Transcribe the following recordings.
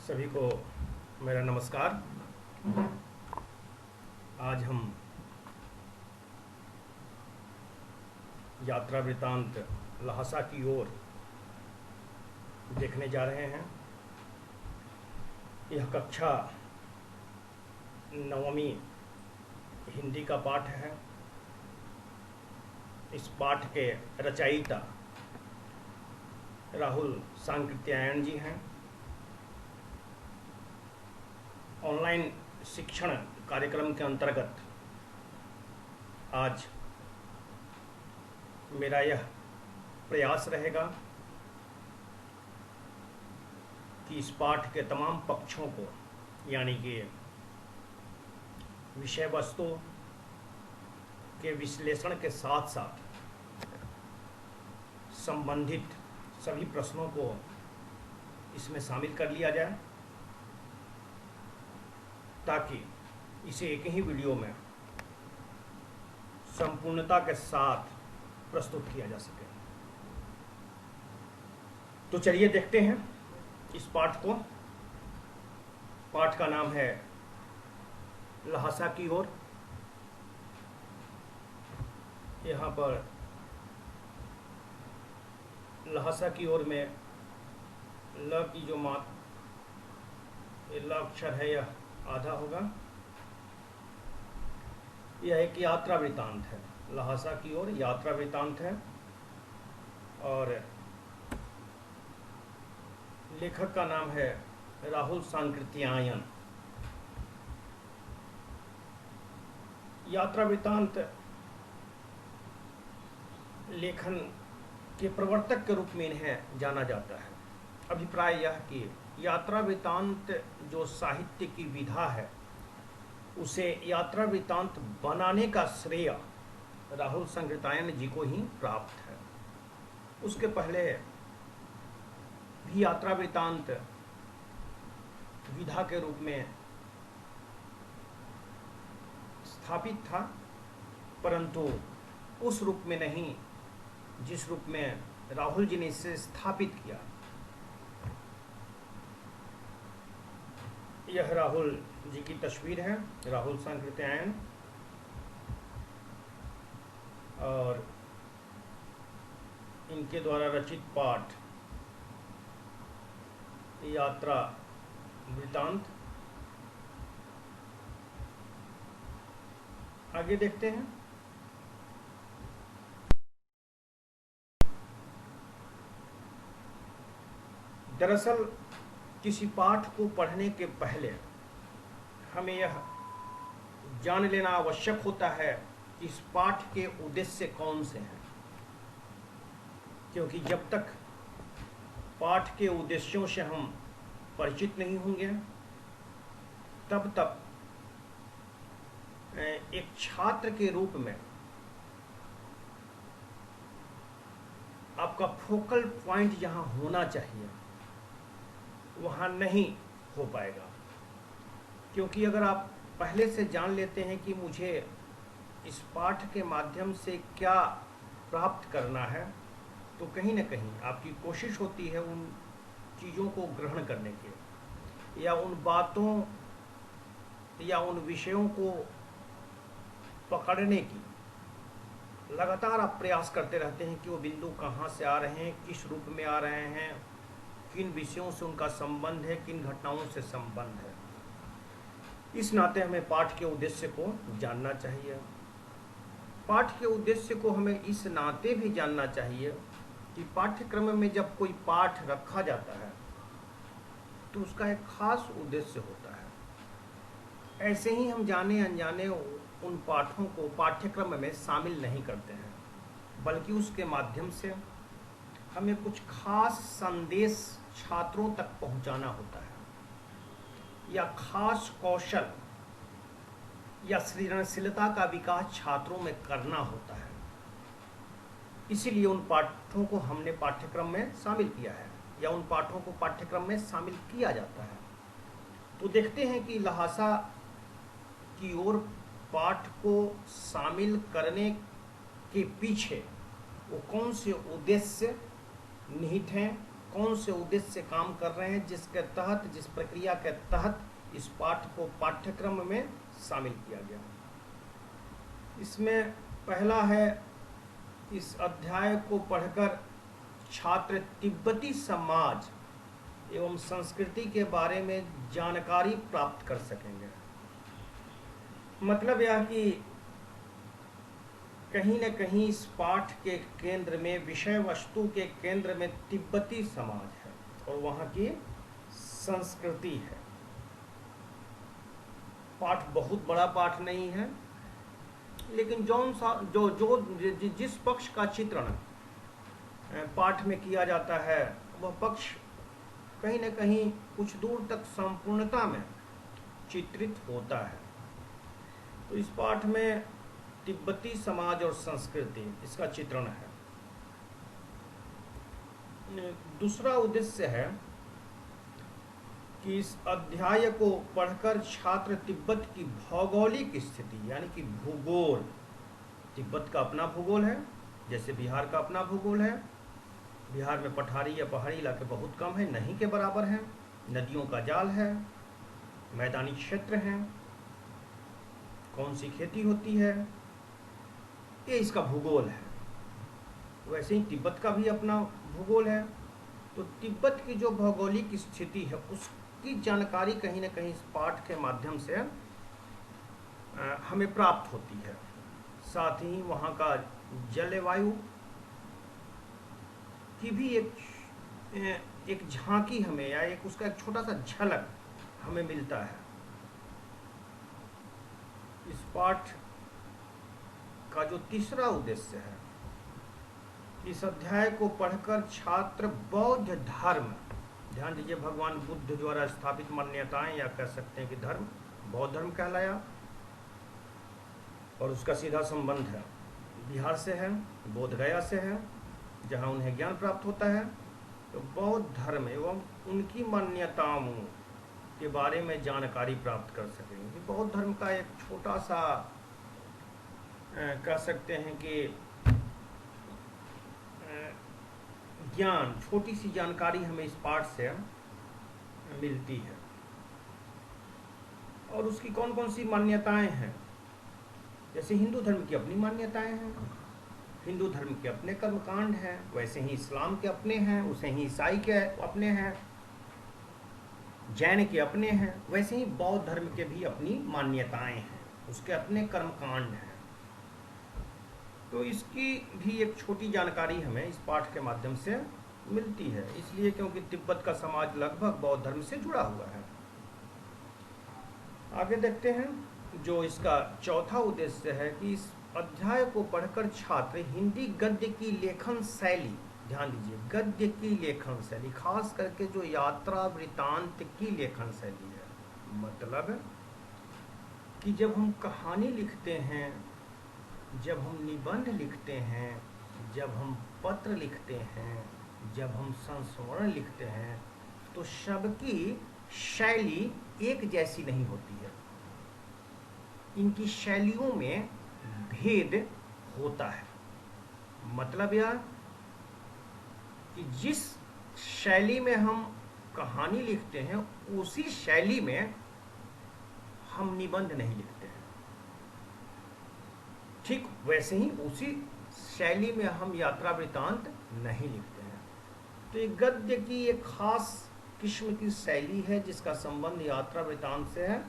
सभी को मेरा नमस्कार। आज हम यात्रा वृतांत लहासा की ओर देखने जा रहे हैं। यह कक्षा नवमी हिंदी का पाठ है। इस पाठ के रचयिता राहुल सांकृत्यायन जी हैं। ऑनलाइन शिक्षण कार्यक्रम के अंतर्गत आज मेरा यह प्रयास रहेगा कि इस पाठ के तमाम पक्षों को, यानी कि विषय वस्तु के विश्लेषण के साथ साथ संबंधित सभी प्रश्नों को इसमें शामिल कर लिया जाए, ताकि इसे एक ही वीडियो में संपूर्णता के साथ प्रस्तुत किया जा सके। तो चलिए देखते हैं इस पाठ को। पाठ का नाम है लहासा की ओर। यहाँ पर लहासा की ओर में ल की जो ये ल अक्षर है, यह आधा होगा। यह एक यात्रा वृतांत है। लहासा की ओर यात्रा वृतांत है और लेखक का नाम है राहुल सांकृत्यायन। यात्रा वृतांत लेखन के प्रवर्तक के रूप में इन्हें जाना जाता है। अभिप्राय यह कि यात्रा वृतांत जो साहित्य की विधा है, उसे यात्रा वृतांत बनाने का श्रेय राहुल सांकृत्यायन जी को ही प्राप्त है। उसके पहले भी यात्रा वृतांत विधा के रूप में स्थापित था, परंतु उस रूप में नहीं जिस रूप में राहुल जी ने इसे स्थापित किया। यह राहुल जी की तस्वीर है, राहुल सांकृत्यायन, और इनके द्वारा रचित पाठ यात्रा वृतांत। आगे देखते हैं। दरअसल किसी पाठ को पढ़ने के पहले हमें यह जान लेना आवश्यक होता है कि इस पाठ के उद्देश्य कौन से हैं, क्योंकि जब तक पाठ के उद्देश्यों से हम परिचित नहीं होंगे, तब तक एक छात्र के रूप में आपका फोकल पॉइंट जहां होना चाहिए वहाँ नहीं हो पाएगा। क्योंकि अगर आप पहले से जान लेते हैं कि मुझे इस पाठ के माध्यम से क्या प्राप्त करना है, तो कहीं ना कहीं आपकी कोशिश होती है उन चीज़ों को ग्रहण करने की, या उन बातों या उन विषयों को पकड़ने की। लगातार आप प्रयास करते रहते हैं कि वो बिंदु कहाँ से आ रहे हैं, किस रूप में आ रहे हैं, किन विषयों से उनका संबंध है, किन घटनाओं से संबंध है। इस नाते हमें पाठ के उद्देश्य को जानना चाहिए। पाठ के उद्देश्य को हमें इस नाते भी जानना चाहिए कि पाठ्यक्रम में जब कोई पाठ रखा जाता है तो उसका एक खास उद्देश्य होता है। ऐसे ही हम जाने अनजाने उन पाठों को पाठ्यक्रम में शामिल नहीं करते हैं, बल्कि उसके माध्यम से हमें कुछ खास संदेश छात्रों तक पहुंचाना होता है, या खास कौशल या सृजनशीलता का विकास छात्रों में करना होता है। इसीलिए उन पाठों को हमने पाठ्यक्रम में शामिल किया है, या उन पाठों को पाठ्यक्रम में शामिल किया जाता है। तो देखते हैं कि लहासा की ओर पाठ को शामिल करने के पीछे वो कौन से उद्देश्य निहित हैं कौन से उद्देश्य से काम कर रहे हैं, जिसके तहत, जिस प्रक्रिया के तहत इस पाठ को पाठ्यक्रम में शामिल किया गया। इसमें पहला है, इस अध्याय को पढ़कर छात्र तिब्बती समाज एवं संस्कृति के बारे में जानकारी प्राप्त कर सकेंगे। मतलब यह कि कहीं न कहीं इस पाठ के केंद्र में, विषय वस्तु के केंद्र में तिब्बती समाज है और वहाँ की संस्कृति है। पाठ बहुत बड़ा पाठ नहीं है, लेकिन जिस पक्ष का चित्रण पाठ में किया जाता है, वह पक्ष कहीं न कहीं कुछ दूर तक संपूर्णता में चित्रित होता है। तो इस पाठ में तिब्बती समाज और संस्कृति, इसका चित्रण है। दूसरा उद्देश्य है कि इस अध्याय को पढ़कर छात्र तिब्बत की भौगोलिक स्थिति, यानी कि भूगोल, तिब्बत का अपना भूगोल है, जैसे बिहार का अपना भूगोल है। बिहार में पठारी या पहाड़ी इलाके बहुत कम है, नहीं के बराबर हैं, नदियों का जाल है, मैदानी क्षेत्र हैं, कौन सी खेती होती है, ये इसका भूगोल है। वैसे ही तिब्बत का भी अपना भूगोल है। तो तिब्बत की जो भौगोलिक स्थिति है, उसकी जानकारी कहीं न कहीं इस पाठ के माध्यम से हमें प्राप्त होती है। साथ ही वहाँ का जलवायु की भी एक झांकी हमें, या एक उसका एक छोटा सा झलक हमें मिलता है। इस पाठ का जो तीसरा उद्देश्य है, इस अध्याय को पढ़कर छात्र बौद्ध धर्म, ध्यान दीजिए, भगवान बुद्ध द्वारा स्थापित मान्यताएं, या कह सकते हैं कि धर्म, बौद्ध धर्म कहलाया, और उसका सीधा संबंध है बिहार से है, बोध गया से है, जहां उन्हें ज्ञान प्राप्त होता है। तो बौद्ध धर्म एवं उनकी मान्यताओं के बारे में जानकारी प्राप्त कर सकेंगे। बौद्ध धर्म का एक छोटा सा कह सकते हैं कि ज्ञान, छोटी सी जानकारी हमें इस पाठ से मिलती है। और उसकी कौन कौन सी मान्यताएं हैं, जैसे हिंदू धर्म की अपनी मान्यताएं हैं, हिंदू धर्म के अपने कर्मकांड हैं, वैसे ही इस्लाम के अपने हैं, वैसे ही ईसाई के अपने हैं, जैन के अपने हैं, वैसे ही बौद्ध धर्म के भी अपनी मान्यताएं हैं, उसके अपने कर्मकांड हैं। तो इसकी भी एक छोटी जानकारी हमें इस पाठ के माध्यम से मिलती है, इसलिए क्योंकि तिब्बत का समाज लगभग बौद्ध धर्म से जुड़ा हुआ है। आगे देखते हैं, जो इसका चौथा उद्देश्य है कि इस अध्याय को पढ़कर छात्र हिंदी गद्य की लेखन शैली, ध्यान दीजिए, गद्य की लेखन शैली, खास करके जो यात्रा वृतांत की लेखन शैली है, मतलब कि जब हम कहानी लिखते हैं, जब हम निबंध लिखते हैं, जब हम पत्र लिखते हैं, जब हम संस्मरण लिखते हैं, तो सबकी शैली एक जैसी नहीं होती है। इनकी शैलियों में भेद होता है। मतलब यह कि जिस शैली में हम कहानी लिखते हैं, उसी शैली में हम निबंध नहीं लिखते हैं। ठीक वैसे ही उसी शैली में हम यात्रा वृतांत नहीं लिखते हैं। तो ये गद्य की एक खास किस्म की शैली है, जिसका संबंध यात्रा वृतांत से है।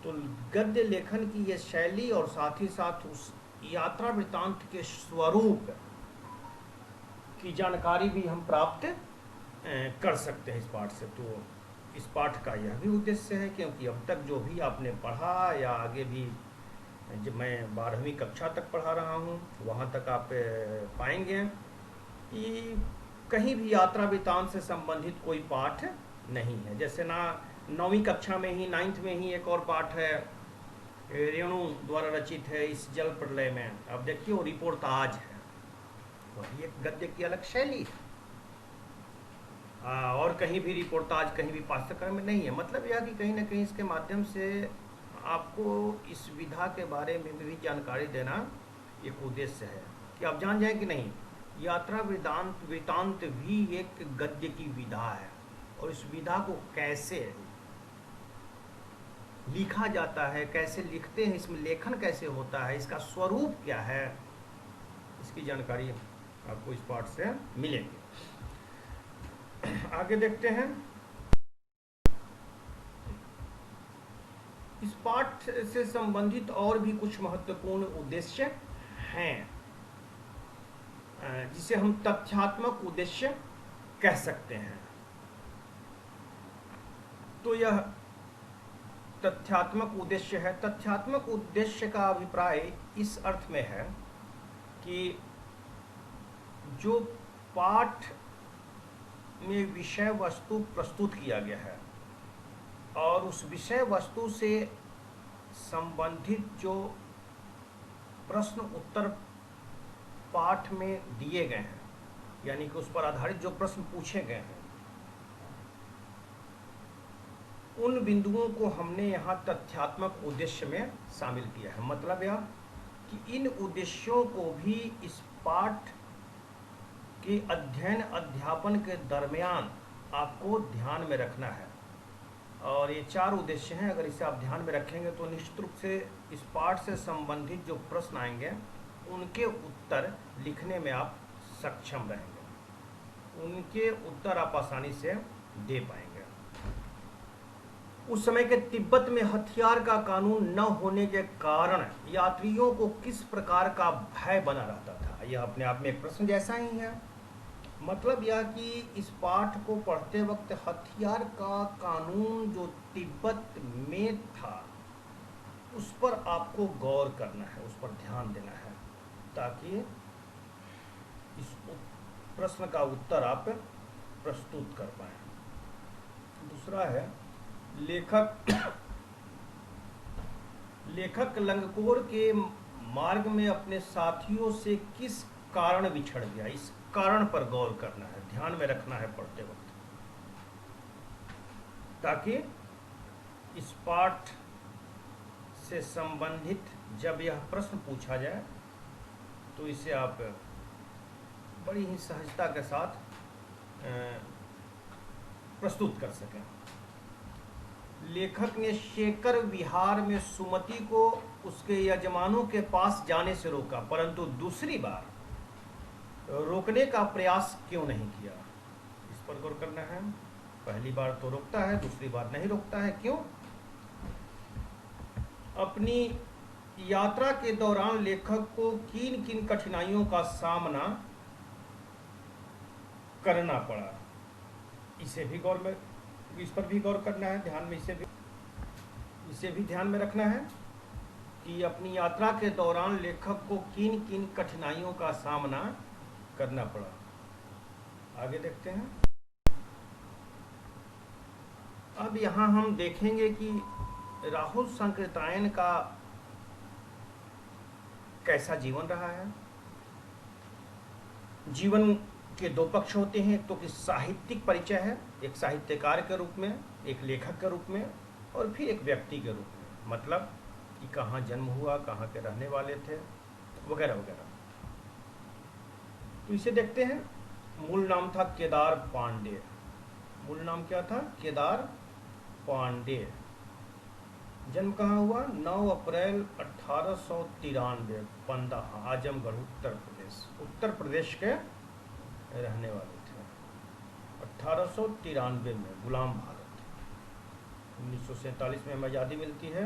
तो गद्य लेखन की ये शैली और साथ ही साथ उस यात्रा वृतांत के स्वरूप की जानकारी भी हम प्राप्त कर सकते हैं इस पाठ से। तो इस पाठ का यह भी उद्देश्य है, क्योंकि अब तक जो भी आपने पढ़ा, या आगे भी जब मैं 12वीं कक्षा तक पढ़ा रहा हूँ, वहाँ तक आप पाएंगे कि कहीं भी यात्रा वृतांत से संबंधित कोई पाठ नहीं है। जैसे ना 9वीं कक्षा में ही, 9th में ही एक और पाठ है, रेणु द्वारा रचित है, इस जल प्रलय में। अब देखिए, वो रिपोर्टाज है, वही एक गद्य की अलग शैली है। और कहीं भी रिपोर्टाज, कहीं भी पाठ्यक्रम में नहीं है। मतलब यह कि कहीं ना कहीं इसके माध्यम से आपको इस विधा के बारे में भी जानकारी देना एक उद्देश्य है, कि आप जान जाएं कि नहीं, यात्रा वृतांत वृतांत भी एक गद्य की विधा है, और इस विधा को कैसे लिखा जाता है, कैसे लिखते हैं, इसमें लेखन कैसे होता है, इसका स्वरूप क्या है, इसकी जानकारी आपको इस पाठ से मिलेगी। आगे देखते हैं। इस पाठ से संबंधित और भी कुछ महत्वपूर्ण उद्देश्य हैं, जिसे हम तथ्यात्मक उद्देश्य कह सकते हैं। तो यह तथ्यात्मक उद्देश्य है। तथ्यात्मक उद्देश्य का अभिप्राय इस अर्थ में है कि जो पाठ में विषय वस्तु प्रस्तुत किया गया है और उस विषय वस्तु से संबंधित जो प्रश्न उत्तर पाठ में दिए गए हैं, यानी कि उस पर आधारित जो प्रश्न पूछे गए हैं, उन बिंदुओं को हमने यहाँ तथ्यात्मक उद्देश्य में शामिल किया है। मतलब यह कि इन उद्देश्यों को भी इस पाठ के अध्ययन अध्यापन के दरमियान आपको ध्यान में रखना है। और ये 4 उद्देश्य हैं। अगर इसे आप ध्यान में रखेंगे तो निश्चित रूप से इस पाठ से संबंधित जो प्रश्न आएंगे उनके उत्तर लिखने में आप सक्षम रहेंगे, उनके उत्तर आप आसानी से दे पाएंगे। उस समय के तिब्बत में हथियार का कानून न होने के कारण यात्रियों को किस प्रकार का भय बना रहता था, यह अपने आप में एक प्रश्न जैसा ही है। मतलब यह कि इस पाठ को पढ़ते वक्त हथियार का कानून जो तिब्बत में था उस पर आपको गौर करना है, उस पर ध्यान देना है, ताकि इस प्रश्न का उत्तर आप प्रस्तुत कर पाएं। दूसरा है लेखक लंगकोर के मार्ग में अपने साथियों से किस कारण बिछड़ गया, इस कारण पर गौर करना है, ध्यान में रखना है पढ़ते वक्त, ताकि इस पाठ से संबंधित जब यह प्रश्न पूछा जाए तो इसे आप बड़ी ही सहजता के साथ प्रस्तुत कर सकें। लेखक ने शेखर विहार में सुमति को उसके यजमानों के पास जाने से रोका, परंतु दूसरी बार रोकने का प्रयास क्यों नहीं किया, इस पर गौर करना है। पहली बार तो रोकता है, दूसरी बार नहीं रोकता है, क्यों? अपनी यात्रा के दौरान लेखक को किन किन कठिनाइयों का सामना करना पड़ा, इस पर भी गौर करना है, ध्यान में इसे भी ध्यान में रखना है कि अपनी यात्रा के दौरान लेखक को किन किन कठिनाइयों का सामना करना पड़ा। आगे देखते हैं। अब यहाँ हम देखेंगे कि राहुल सांकृत्यायन का कैसा जीवन रहा है। जीवन के 2 पक्ष होते हैं, तो कि साहित्यिक परिचय है, एक साहित्यकार के रूप में, एक लेखक के रूप में, और फिर एक व्यक्ति के रूप में, मतलब कि कहाँ जन्म हुआ, कहाँ के रहने वाले थे, वगैरह वगैरह। तो इसे देखते हैं। मूल नाम था केदार पांडे। मूल नाम क्या था? केदार पांडे। जन्म कहाँ हुआ? 9 अप्रैल 1893, पंदाहा, आजमगढ़, उत्तर प्रदेश के रहने वाले थे। 1893 में गुलाम भारत, 1947 में आज़ादी मिलती है,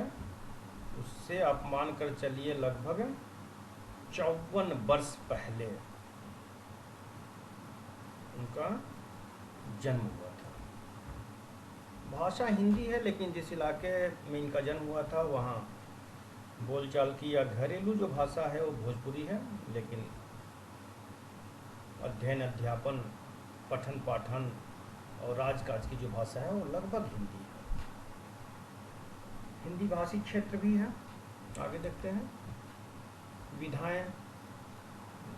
उससे आप मान कर चलिए लगभग 54 वर्ष पहले उनका जन्म हुआ था। भाषा हिंदी है, लेकिन जिस इलाके में इनका जन्म हुआ था वहाँ बोलचाल की या घरेलू जो भाषा है वो भोजपुरी है, लेकिन अध्ययन अध्यापन, पठन पाठन और राजकाज की जो भाषा है वो लगभग हिंदी है। हिंदी भाषी क्षेत्र भी है। आगे देखते हैं। विधाएं,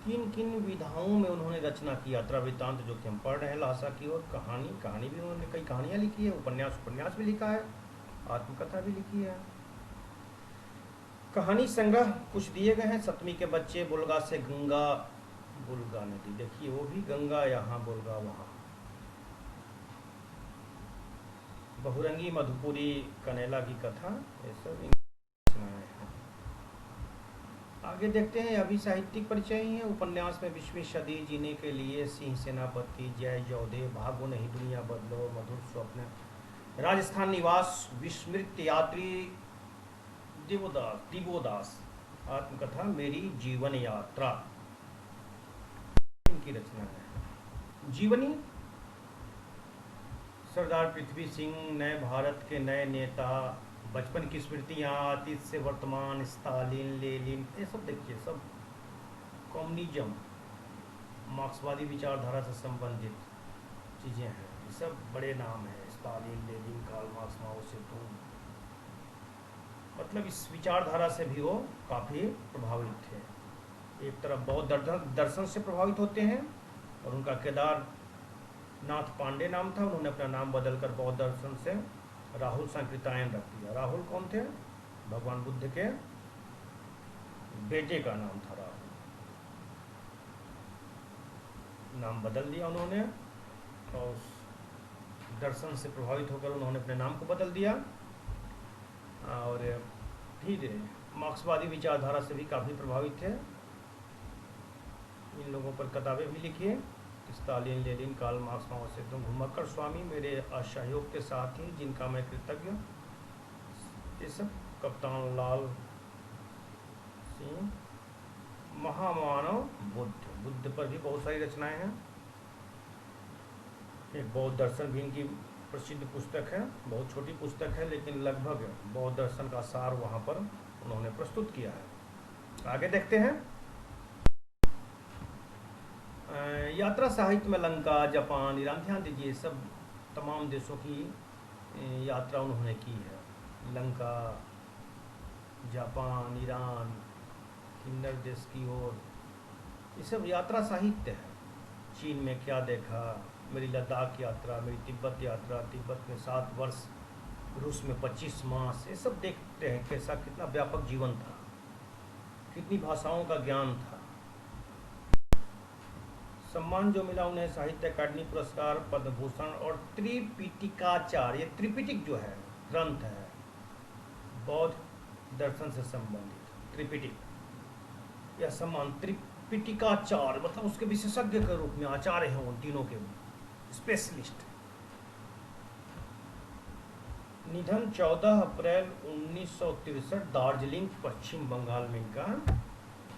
किन किन विधाओं में उन्होंने रचना की। यात्रा वृत्तांत जो कि हम पढ़ रहे हैं लासा की ओर, कहानी भी उन्होंने कई कहानियाँ लिखी है, उपन्यास भी लिखा है, आत्मकथा भी लिखी है। कहानी संग्रह कुछ दिए गए हैं। 7वीं के बच्चे, बुलगा से गंगा, बुल्गा नदी, देखिए वो भी गंगा यहाँ, बुल्गा वहाँ। बहुरंगी मधुपुरी कनेला की कथा, ये सब रचनाएं हैं। आगे देखते हैं, अभी साहित्यिक परिचय ही है। उपन्यास में 20वीं सदी जीने के लिए सिंह सेनापति, जय जोधे, भागो नहीं दुनिया बदलो, मधुर स्वप्न, राजस्थान निवास, विस्मृत यात्री, दिवोदास, आत्मकथा, मेरी जीवन यात्रा, इनकी रचना है। जीवनी, सरदार पृथ्वी सिंह, नए भारत के नए नेता, बचपन की स्मृतियाँ, अतीत से वर्तमान, स्टालिन, लेनिन, ये सब देखिए, सब कम्युनिज्म, मार्क्सवादी विचारधारा से संबंधित चीज़ें हैं। ये सब बड़े नाम हैं, स्टालिन, लेनिन, कार्ल मार्क्स, माओ सेतुंग, मतलब इस विचारधारा से भी वो काफ़ी प्रभावित थे। एक तरफ बौद्ध दर्शन से प्रभावित होते हैं, और उनका केदारनाथ पांडे नाम था, उन्होंने अपना नाम बदलकर बौद्ध दर्शन से राहुल संकृतायन रख दिया। राहुल कौन थे? भगवान बुद्ध के बेटे का नाम था राहुल, नाम बदल दिया उन्होंने, और दर्शन से प्रभावित होकर उन्होंने अपने नाम को बदल दिया। और फिर मार्क्सवादी विचारधारा से भी काफ़ी प्रभावित थे। इन लोगों पर किताबें भी लिखी है, स्टालिन, लेनिन, कार्ल मार्क्स, माओ सेतुंग, घुमक्कड़ स्वामी, मेरे असहयोग के साथी जिनका मैं कृतज्ञ, ये सब, कप्तान लाल सिंह, महामानव बुद्ध, बुद्ध पर भी बहुत सारी रचनाएं हैं। एक बौद्ध दर्शन भी इनकी प्रसिद्ध पुस्तक है, बहुत छोटी पुस्तक है, लेकिन लगभग बौद्ध दर्शन का सार वहाँ पर उन्होंने प्रस्तुत किया है। आगे देखते हैं, यात्रा साहित्य में लंका, जापान, ईरान, ध्यान दीजिए सब तमाम देशों की यात्रा उन्होंने की है। लंका, जापान, ईरान, किन्नर देश की ओर, ये सब यात्रा साहित्य है। चीन में क्या देखा, मेरी लद्दाख यात्रा, मेरी तिब्बत यात्रा, तिब्बत में 7 वर्ष, रूस में 25 मास, ये सब देखते हैं कैसा, कितना व्यापक जीवन था, कितनी भाषाओं का ज्ञान था। सम्मान जो मिला उन्हें, साहित्य अकादमी पुरस्कार, पद्म भूषण और त्रिपिटिकाचार्य, ये त्रिपिटिक जो है ग्रंथ है बौद्ध दर्शन से संबंधित, त्रिपिटिक, यह सम्मान त्रिपिटिकाचार्य मतलब उसके विशेषज्ञ के रूप में आचार्य हैं, उन तीनों के स्पेशलिस्ट। निधन 14 अप्रैल 1963, दार्जिलिंग, पश्चिम बंगाल में इनका,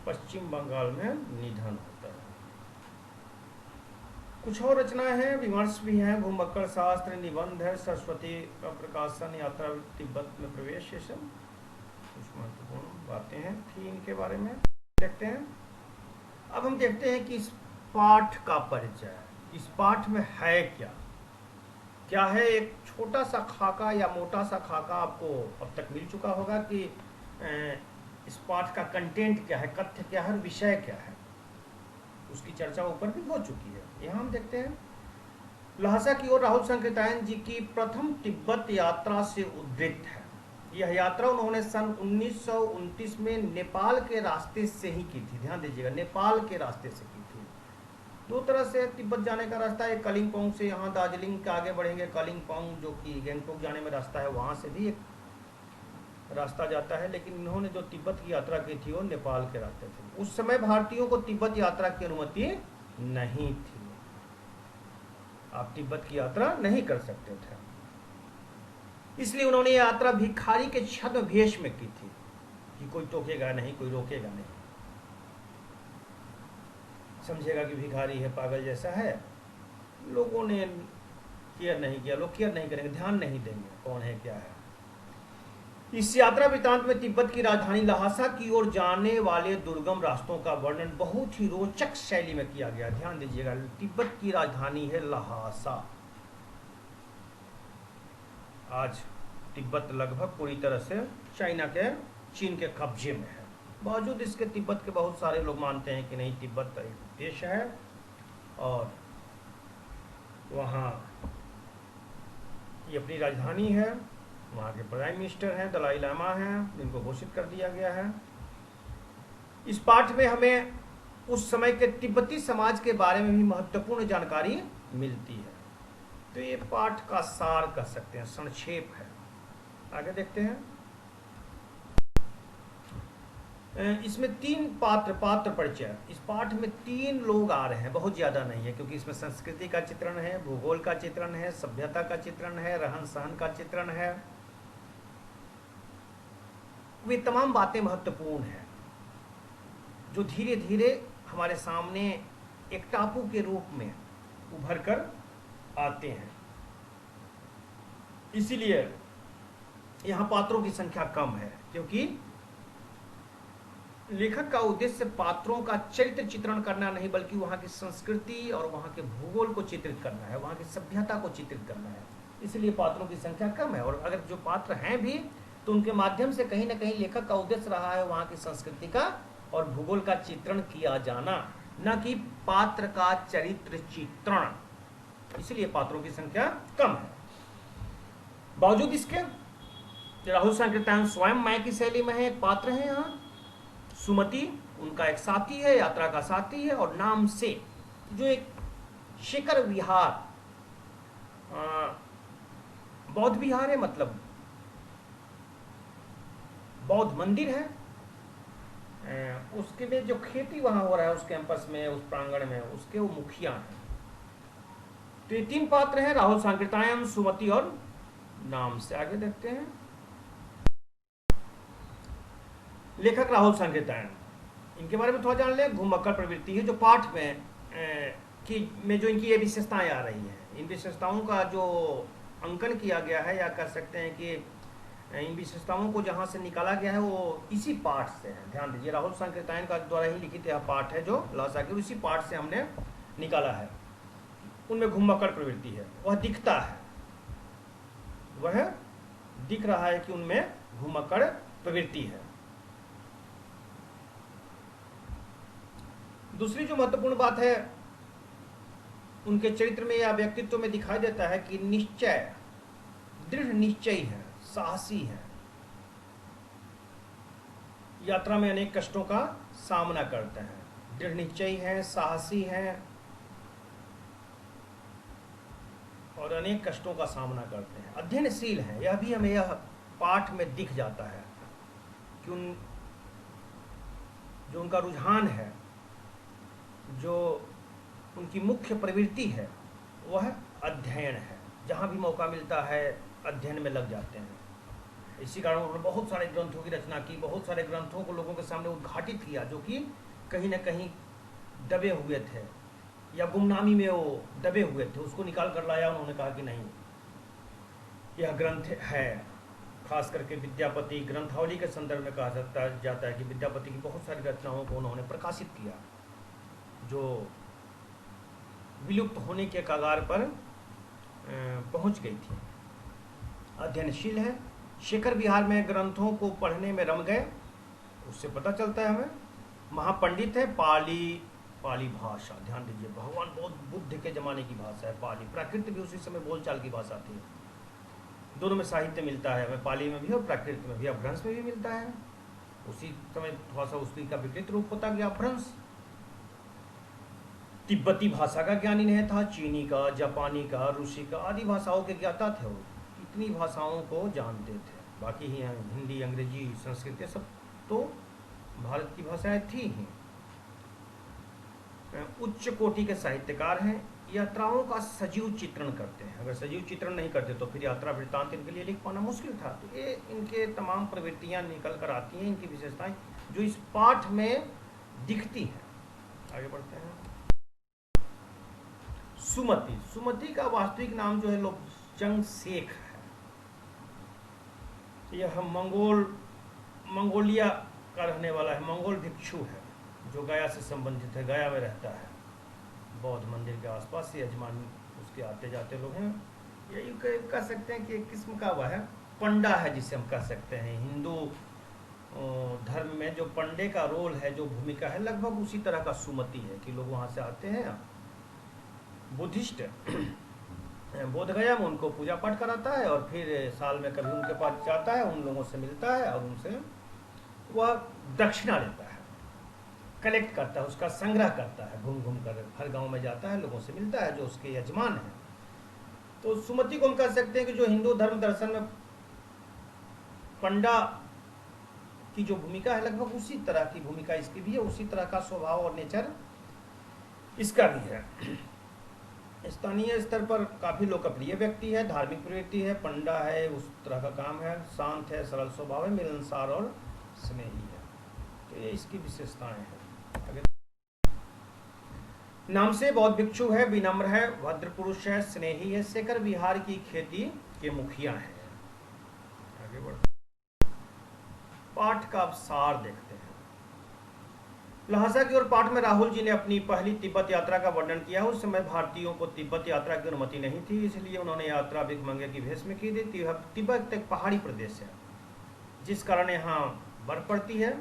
पश्चिम बंगाल में निधन होता है। कुछ और रचनाएं हैं, विमर्श भी हैं, घुमक्कड़ शास्त्र, निबंध है, सरस्वती का प्रकाशन, यात्रा तिब्बत में प्रवेश, ये सब कुछ महत्वपूर्ण बातें हैं थी इनके बारे में। देखते हैं, अब हम देखते हैं कि इस पाठ का परिचय, इस पाठ में है क्या क्या है। एक छोटा सा खाका या मोटा सा खाका आपको अब तक मिल चुका होगा कि इस पाठ का कंटेंट क्या है, कथ्य क्या है, विषय क्या है, उसकी चर्चा ऊपर भी हो चुकी है। यहाँ हम देखते हैं, लहासा की ओर राहुल संकृतायन जी की प्रथम तिब्बत यात्रा से उद्धृत है। यह यात्रा उन्होंने सन 1929 में नेपाल के रास्ते से ही की थी। ध्यान दीजिएगा, नेपाल के रास्ते से की थी। दो तरह से तिब्बत जाने का रास्ता है, कलिंपोंग से यहाँ दार्जिलिंग के आगे बढ़ेंगे, कलिंपोंग जो कि गैंगटोक जाने में रास्ता है, वहाँ से भी एक रास्ता जाता है। लेकिन इन्होंने जो तिब्बत की यात्रा की थी वो नेपाल के रास्ते से। उस समय भारतीयों को तिब्बत यात्रा की अनुमति नहीं थी, आप तिब्बत की यात्रा नहीं कर सकते थे, इसलिए उन्होंने यात्रा भिखारी के छद्म भेष में की थी कि कोई टोकेगा नहीं, कोई रोकेगा नहीं, समझेगा कि भिखारी है, पागल जैसा है। लोगों ने केयर नहीं किया, लोग केयर नहीं करेंगे, ध्यान नहीं देंगे कौन है क्या है। इस यात्रा वृतांत में तिब्बत की राजधानी लहासा की ओर जाने वाले दुर्गम रास्तों का वर्णन बहुत ही रोचक शैली में किया गया। ध्यान दीजिएगा, तिब्बत की राजधानी है लहासा। आज तिब्बत लगभग पूरी तरह से चाइना के, चीन के कब्जे में है। बावजूद इसके तिब्बत के बहुत सारे लोग मानते हैं कि नहीं, तिब्बत एक देश है और वहाँ ये अपनी राजधानी है, वहाँ के प्राइम मिनिस्टर हैं, दलाई लामा हैं, इनको घोषित कर दिया गया है। इस पाठ में हमें उस समय के तिब्बती समाज के बारे में भी महत्वपूर्ण जानकारी मिलती है। तो ये पाठ का सार कह सकते हैं, संक्षेप है। आगे देखते हैं। इसमें 3 पात्र परिचय। इस पाठ में 3 लोग आ रहे हैं, बहुत ज़्यादा नहीं है, क्योंकि इसमें संस्कृति का चित्रण है, भूगोल का चित्रण है, सभ्यता का चित्रण है, रहन सहन का चित्रण है। वे तमाम बातें महत्वपूर्ण हैं, जो धीरे धीरे हमारे सामने एक टापू के रूप में उभर कर आते हैं। इसीलिए यहाँ पात्रों की संख्या कम है, क्योंकि लेखक का उद्देश्य पात्रों का चरित्र चित्रण करना नहीं, बल्कि वहाँ की संस्कृति और वहाँ के भूगोल को चित्रित करना है, वहाँ की सभ्यता को चित्रित करना है। इसलिए पात्रों की संख्या कम है, और अगर जो पात्र हैं भी तो उनके माध्यम से कहीं ना कहीं लेखक का उद्देश्य रहा है वहाँ की संस्कृति का और भूगोल का चित्रण किया जाना, न कि पात्र का चरित्र चित्रण। इसलिए पात्रों की संख्या कम है। बावजूद इसके राहुल सांकृत्यायन स्वयं माया की शैली में है, एक पात्र है यहाँ। सुमति उनका एक साथी है, यात्रा का साथी है, और नाम से जो एक शिखर विहार, बौद्ध विहार है, मतलब बौद्ध मंदिर है, उसके लिए जो खेती वहां हो रहा है उस कैंपस में, उस प्रांगण में, उसके वो मुखिया हैं। तो ये 3 पात्र हैं, राहुल सांकृत्यायन, सुमति और नाम से। आगे देखते हैं। लेखक राहुल सांकृत्यायन, इनके बारे में थोड़ा जान ले। घुमक्कड़ प्रवृत्ति है जो पाठ में जो इनकी ये विशेषताएं आ रही हैं, इन विशेषताओं का जो अंकन किया गया है, या कह सकते हैं कि इन विशेषताओं को जहाँ से निकाला गया है वो इसी पाठ से है। ध्यान दीजिए, राहुल सांकृत्यायन का द्वारा ही लिखित यह पाठ है जो लासाकी, इसी पाठ से हमने निकाला है। उनमें घुमक्कड़ प्रवृत्ति है, वह दिखता है, वह दिख रहा है कि उनमें घुमक्कड़ प्रवृत्ति है। दूसरी जो महत्वपूर्ण बात है उनके चरित्र में या व्यक्तित्व में दिखाई देता है कि निश्चय, दृढ़ निश्चयी है, साहसी है, यात्रा में अनेक कष्टों का सामना करते हैं। दृढ़ निश्चयी है, साहसी है और अनेक कष्टों का सामना करते हैं। अध्ययनशील है, यह भी हमें यह पाठ में दिख जाता है कि जो उनका रुझान है, जो उनकी मुख्य प्रवृत्ति है, वह अध्ययन है। जहाँ भी मौका मिलता है अध्ययन में लग जाते हैं। इसी कारण उन्होंने बहुत सारे ग्रंथों की रचना की, बहुत सारे ग्रंथों को लोगों के सामने उद्घाटित किया, जो कि कहीं न कहीं दबे हुए थे या गुमनामी में वो दबे हुए थे। उसको निकाल कर लाया। उन्होंने कहा कि नहीं, यह ग्रंथ है। खास करके विद्यापति ग्रंथावली के संदर्भ में कहा जाता है कि विद्यापति की बहुत सारी रचनाओं को उन्होंने प्रकाशित किया, जो विलुप्त होने के कगार पर पहुंच गई थी। अध्ययनशील है, शिखर विहार में ग्रंथों को पढ़ने में रम गए, उससे पता चलता है हमें। महापंडित है, पाली भाषा, ध्यान दीजिए, भगवान बुद्ध के जमाने की भाषा है पाली। प्राकृत भी उसी समय बोलचाल की भाषा थी। दोनों में साहित्य मिलता है हमें, पाली में भी और प्राकृत में भी। अपभ्रंश में भी मिलता है। उसी समय थोड़ा सा उसकी का विकृत रूप होता गया अपभ्रंश। तिब्बती भाषा का ज्ञानी नहीं था, चीनी का, जापानी का, रूसी का आदि भाषाओं के ज्ञाता थे। वो इतनी भाषाओं को जानते थे। बाकी ही हिंदी, अंग्रेजी, संस्कृत, सब तो भारत की भाषाएं थी ही। उच्च कोटि के साहित्यकार हैं। यात्राओं का सजीव चित्रण करते हैं। अगर सजीव चित्रण नहीं करते तो फिर यात्रा वृत्तांत इनके लिए लिख पाना मुश्किल था। तो ये इनके तमाम प्रवृत्तियां निकल कर आती हैं, इनकी विशेषताएं जो इस पाठ में दिखती हैं। आगे बढ़ते हैं। सुमति का वास्तविक नाम जो है लोब्जंग शेख है। यह मंगोलिया का रहने वाला है, मंगोल भिक्षु है, जो गया से संबंधित है, गया में रहता है। बौद्ध मंदिर के आसपास से यजमान उसके आते जाते लोग हैं। यही कह सकते हैं कि एक किस्म का वह है पंडा है, जिसे हम कह सकते हैं। हिंदू धर्म में जो पंडे का रोल है, जो भूमिका है, लगभग उसी तरह का सुमति है कि लोग वहाँ से आते हैं। बुद्धिस्ट बोध गया में उनको पूजा पाठ कराता है और फिर साल में कभी उनके पास जाता है, उन लोगों से मिलता है और उनसे वह दक्षिणा लेता है। कलेक्ट करता है, उसका संग्रह करता है, घूम घूम कर हर गांव में जाता है, लोगों से मिलता है जो उसके यजमान हैं। तो सुमति को हम कह सकते हैं कि जो हिंदू धर्म दर्शन में पंडा की जो भूमिका है लगभग उसी तरह की भूमिका इसकी भी है, उसी तरह का स्वभाव और नेचर इसका भी है। स्थानीय स्तर पर काफ़ी लोकप्रिय व्यक्ति है, धार्मिक प्रवृत्ति है, पंडा है, उस तरह का काम है, शांत है, सरल स्वभाव है, मिलनसार और स्नेही है। तो ये इसकी विशेषताएं हैं। आगे नाम से बौद्ध भिक्षु है, विनम्र है, भद्र पुरुष है, स्नेही है, शेखर विहार की खेती के मुखिया है। आगे बढ़ते पाठ का सार देखते हैं। लहासा की ओर पाठ में राहुल जी ने अपनी पहली तिब्बत यात्रा का वर्णन किया। उस समय भारतीयों को तिब्बत यात्रा की अनुमति नहीं थी, इसलिए उन्होंने यात्रा भिखमंगे की भेष में की थी। तिब्बत एक पहाड़ी प्रदेश है, जिस कारण यहाँ बर्फ पड़ती है।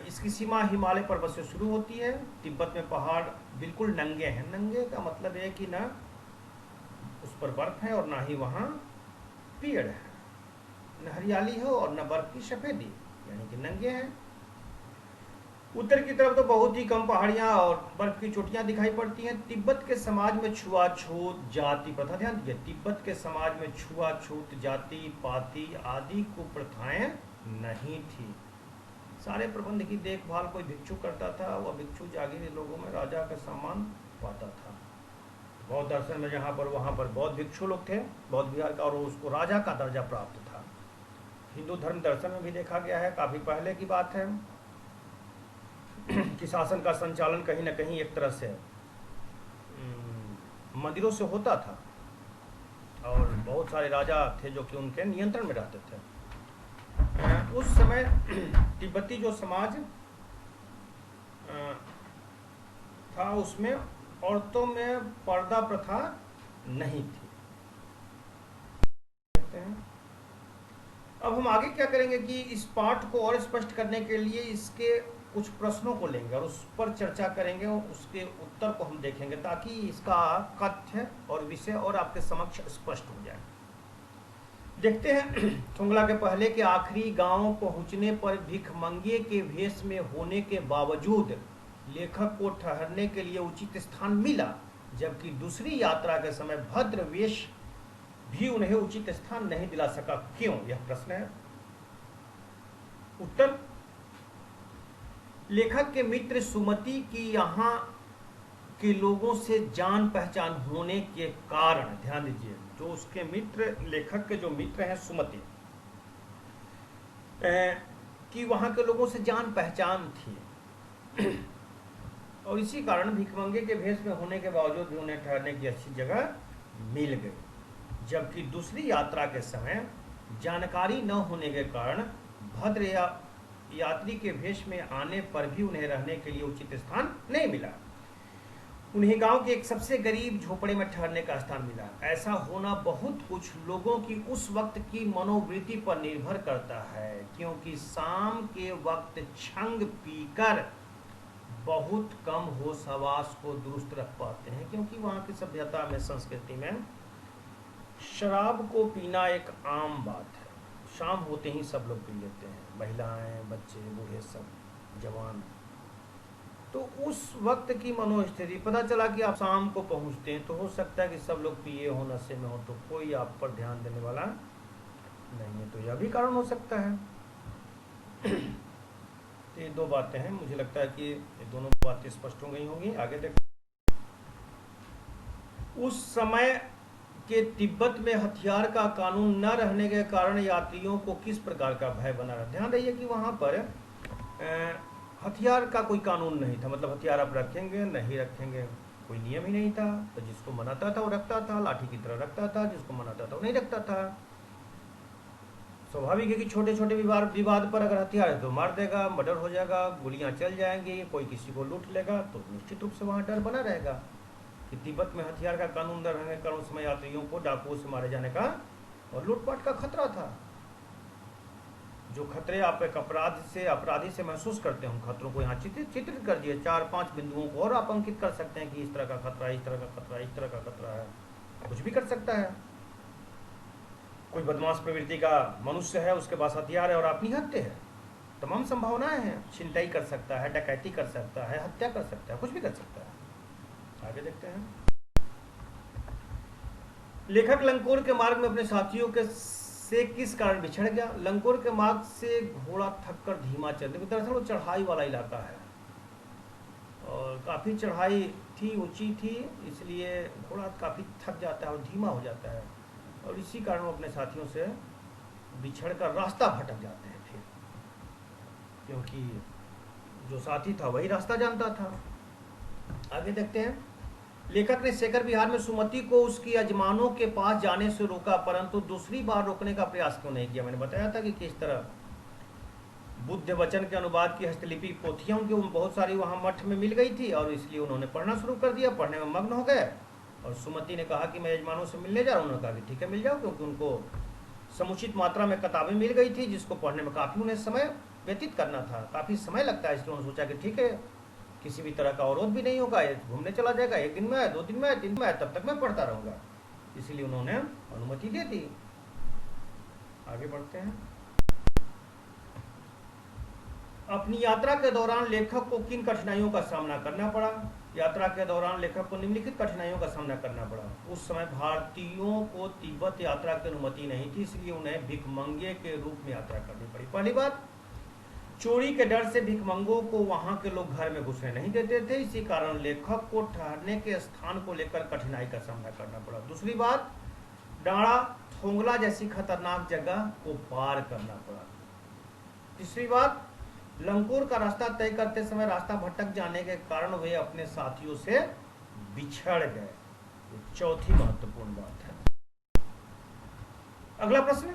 इसकी सीमा हिमालय पर्वत से शुरू होती है। तिब्बत में पहाड़ बिल्कुल नंगे हैं। नंगे का मतलब है कि ना उस पर बर्फ है और ना ही वहाँ पेड़ है, न हरियाली हो और न बर्फ की सफेदी, यानी कि नंगे हैं। उत्तर की तरफ तो बहुत ही कम पहाड़ियां और बर्फ की चोटियां दिखाई पड़ती हैं। तिब्बत के समाज में छुआछूत, जाति प्रथा, ध्यान दीजिए, तिब्बत के समाज में छुआछूत, जाति पाति आदि कुप्रथाएं नहीं थी। सारे प्रबंध की देखभाल कोई भिक्षु करता था। वह भिक्षु जागीरी लोगों में राजा का सम्मान पाता था। बौद्ध दर्शन में जहाँ पर वहाँ पर बौद्ध भिक्षु लोग थे बौद्ध विहार का, और उसको राजा का दर्जा प्राप्त था। हिंदू धर्म दर्शन में भी देखा गया है, काफ़ी पहले की बात है, कि शासन का संचालन कहीं ना कहीं एक तरह से मंदिरों से होता था, और बहुत सारे राजा थे जो कि उनके नियंत्रण में रहते थे। उस समय तिब्बती जो समाज था उसमें औरतों में पर्दा प्रथा नहीं थी। अब हम आगे क्या करेंगे कि इस पाठ को और स्पष्ट करने के लिए इसके कुछ प्रश्नों को लेंगे और उस पर चर्चा करेंगे और उसके उत्तर को हम देखेंगे, ताकि इसका कथ्य और विषय और आपके समक्ष स्पष्ट हो जाए। देखते हैं थुंगला के पहले के आखिरी गांव पहुंचने पर भिखमंगे के भेष में होने के बावजूद लेखक को ठहरने के लिए उचित स्थान मिला, जबकि दूसरी यात्रा के समय भद्र वेश भी उन्हें उचित स्थान नहीं दिला सका। क्यों? यह प्रश्न है। उत्तर, लेखक के मित्र सुमति की यहाँ के लोगों से जान पहचान होने के कारण, ध्यान दीजिए, जो उसके मित्र, लेखक के जो मित्र हैं सुमति कि वहाँ के लोगों से जान पहचान थी, और इसी कारण भिखमंगे के भेष में होने के बावजूद भी उन्हें ठहरने की अच्छी जगह मिल गई। जबकि दूसरी यात्रा के समय जानकारी न होने के कारण भद्र यात्री के भेष में आने पर भी उन्हें रहने के लिए उचित स्थान नहीं मिला। उन्हें गांव के एक सबसे गरीब झोपड़े में ठहरने का स्थान मिला। ऐसा होना बहुत कुछ लोगों की उस वक्त की मनोवृत्ति पर निर्भर करता है, क्योंकि शाम के वक्त छंग पीकर बहुत कम होश हवास को दुरुस्त रख पाते हैं, क्योंकि वहाँ की सभ्यता में, संस्कृति में शराब को पीना एक आम बात है। शाम होते ही सब लोग पी लेते हैं, महिलाएं, बच्चे, बूढ़े, सब जवान। तो उस वक्त की मनोस्थिति, पता चला कि आप शाम को पहुंचते हैं तो हो सकता है कि सब लोग पिए हो, नशे में हो, तो कोई आप पर ध्यान देने वाला नहीं है। तो यह भी कारण हो सकता है। तो ये दो बातें हैं, मुझे लगता है कि ये दोनों बातें स्पष्ट हो गई होंगी। आगे देखो, उस समय के तिब्बत में हथियार का कानून न रहने के कारण यात्रियों को किस प्रकार का भय बना रहा। ध्यान रहिए कि वहाँ पर हथियार का कोई कानून नहीं था, मतलब हथियार आप रखेंगे नहीं रखेंगे कोई नियम ही नहीं था। तो जिसको मनाता था वो रखता था, लाठी की तरह रखता था, जिसको मनाता था वो नहीं रखता था। स्वाभाविक है कि छोटे छोटे विवाद पर अगर हथियार है तो मार देगा, मर्डर हो जाएगा, गोलियां चल जाएंगी, कोई किसी को लूट लेगा, तो निश्चित रूप से वहाँ डर बना रहेगा। कि तिब्बत में हथियार का कानून न रहने के कारण उस समय यात्रियों को डाकुओं से मारे जाने का और लूटपाट का खतरा था। जो खतरे आप एक अपराधी से महसूस करते हैं, उन खतरों को यहाँ चित्रित कर दिए। 4-5 बिंदुओं को और आप अंकित कर सकते हैं कि इस तरह का खतरा, इस तरह का खतरा, इस तरह का खतरा है। कुछ भी कर सकता है। कोई बदमाश प्रवृत्ति का मनुष्य है, उसके पास हथियार है और आप निहत्ते हैं, तमाम संभावनाएं हैं, छिनतई कर सकता है, डकैती कर सकता है, हत्या कर सकता है, कुछ भी कर सकता है। आगे देखते हैं। लेखक लंकोर के मार्ग में अपने साथियों के से किस कारण बिछड़ गया? लंकोर के मार्ग से घोड़ा थककर धीमा चलने, दरअसल वो चढ़ाई वाला इलाका है और काफ़ी चढ़ाई थी, ऊंची थी, इसलिए घोड़ा काफ़ी थक जाता है और धीमा हो जाता है और इसी कारण वो अपने साथियों से बिछड़कर रास्ता भटक जाते हैं फिर, क्योंकि जो साथी था वही रास्ता जानता था। आगे देखते हैं। लेखक ने शेखर विहार में सुमति को उसकी यजमानों के पास जाने से रोका, परंतु दूसरी बार रोकने का प्रयास क्यों नहीं किया? मैंने बताया था कि किस तरह बुद्ध वचन के अनुवाद की हस्तलिपि पोथियां उनकी बहुत सारी वहां मठ में मिल गई थी और इसलिए उन्होंने पढ़ना शुरू कर दिया, पढ़ने में मग्न हो गए। और सुमति ने कहा कि मैं यजमानों से मिलने जा रहा हूँ। उन्होंने कहा कि ठीक है मिल जाओ, क्योंकि उनको समुचित मात्रा में किताबें मिल गई थी जिसको पढ़ने में काफ़ी उन्हें समय व्यतीत करना था, काफ़ी समय लगता है, इसलिए उन्होंने सोचा कि ठीक है किसी भी तरह का अवरोध भी नहीं होगा, ये घूमने चला जाएगा, 1 दिन में है, 2 दिन में है, 3 दिन में है, तब तक मैं पढ़ता रहूँगा, इसीलिए उन्होंने अनुमति दे दी। आगे बढ़ते हैं। अपनी यात्रा के दौरान लेखक को किन कठिनाइयों का सामना करना पड़ा? यात्रा के दौरान लेखक को निम्नलिखित कठिनाइयों का सामना करना पड़ा। उस समय भारतीयों को तिब्बत यात्रा की अनुमति नहीं थी, इसलिए उन्हें भिखमंगे के रूप में यात्रा करनी पड़ी। पहली बात, चोरी के डर से भिखमंगों को वहां के लोग घर में घुसने नहीं देते थे, इसी कारण लेखक को ठहरने के स्थान को लेकर कठिनाई का सामना करना पड़ा। दूसरी बात, डाड़ा थोंगला जैसी खतरनाक जगह को पार करना पड़ा। तीसरी बात, लंकोर का रास्ता तय करते समय रास्ता भटक जाने के कारण वे अपने साथियों से बिछड़ गए। चौथी महत्वपूर्ण बात है। अगला प्रश्न,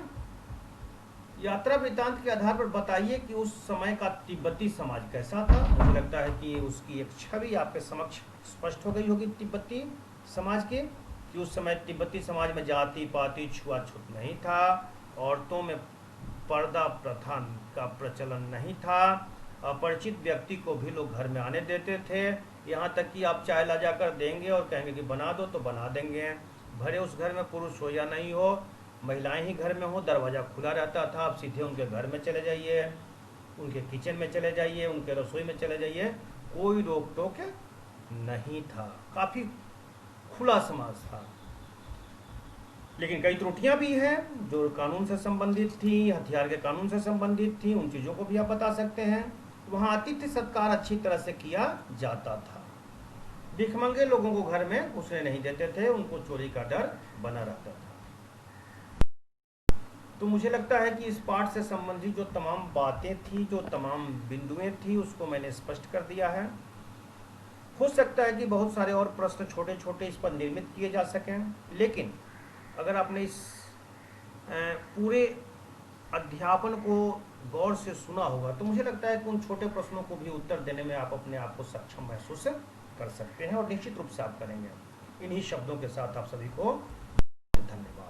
यात्रा वृत्तांत के आधार पर बताइए कि उस समय का तिब्बती समाज कैसा था। मुझे लगता है कि उसकी एक छवि आपके समक्ष स्पष्ट हो गई होगी तिब्बती समाज की, कि उस समय तिब्बती समाज में जाति पाति छुआछूत नहीं था, औरतों में पर्दा प्रथा का प्रचलन नहीं था, अपरिचित व्यक्ति को भी लोग घर में आने देते थे, यहाँ तक कि आप चाय ला जाकर देंगे और कहेंगे कि बना दो तो बना देंगे, भरे उस घर में पुरुष हो या नहीं हो, महिलाएं ही घर में हो, दरवाज़ा खुला रहता था, आप सीधे उनके घर में चले जाइए, उनके किचन में चले जाइए, उनके रसोई में चले जाइए, कोई रोक टोक नहीं था, काफ़ी खुला समाज था। लेकिन कई त्रुटियां भी हैं जो कानून से संबंधित थी, हथियार के कानून से संबंधित थी, उन चीज़ों को भी आप बता सकते हैं। वहाँ आतिथ्य सत्कार अच्छी तरह से किया जाता था, भिखमंगे लोगों को घर में घुसने नहीं देते थे, उनको चोरी का डर बना रहता था। तो मुझे लगता है कि इस पाठ से संबंधित जो तमाम बातें थी, जो तमाम बिंदुएं थी, उसको मैंने स्पष्ट कर दिया है। हो सकता है कि बहुत सारे और प्रश्न छोटे छोटे इस पर निर्मित किए जा सकें, लेकिन अगर आपने इस पूरे अध्यापन को गौर से सुना होगा तो मुझे लगता है कि उन छोटे प्रश्नों को भी उत्तर देने में आप अपने आप को सक्षम महसूस कर सकते हैं और निश्चित रूप से आप करेंगे। इन्हीं शब्दों के साथ आप सभी को धन्यवाद।